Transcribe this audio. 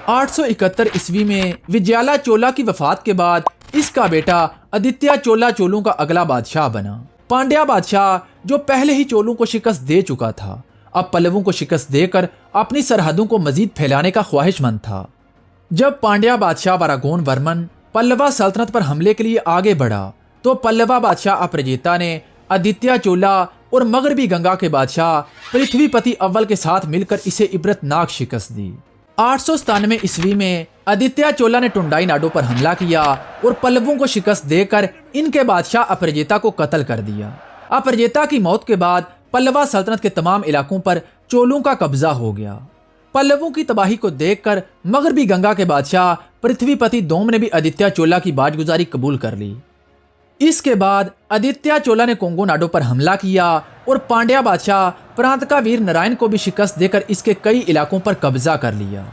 871 ईस्वी में विजयाला चोला की वफात के बाद इसका बेटा आदित्य चोला चोलों का अगला बादशाह बना। पांड्या बादशाह जो पहले ही चोलों को शिकस्त दे चुका था, अब पल्लवों को शिकस्त देकर अपनी सरहदों को मजीद फैलाने का ख्वाहिशमंद था। जब पांड्या बादशाह वरागोन वर्मन पल्लवा सल्तनत पर हमले के लिए आगे बढ़ा तो पल्लवा बादशाह अपरजेता ने आदित्य चोला और मगरबी गंगा के बादशाह पृथ्वीपति अव्वल के साथ मिलकर इसे इबरतनाक शिकस्त दी। 897 ईस्वी में आदित्य चोला ने टुंडाई नाडो पर हमला किया और पल्लवों को शिकस्त देकर इनके बादशाह अपरजेता को कत्ल कर दिया। अपरजेता की मौत के बाद पल्लवा सल्तनत के तमाम इलाकों पर चोलों का कब्जा हो गया। पल्लवों की तबाही को देखकर मगरबी गंगा के बादशाह पृथ्वीपति दोम ने भी आदित्य चोला की बाजगुजारी कबूल कर ली। इसके बाद आदित्य चोला ने कोंगो नाडो पर हमला किया और पांड्या बादशाह प्रांत का वीर नारायण को भी शिकस्त देकर इसके कई इलाकों पर कब्जा कर लिया।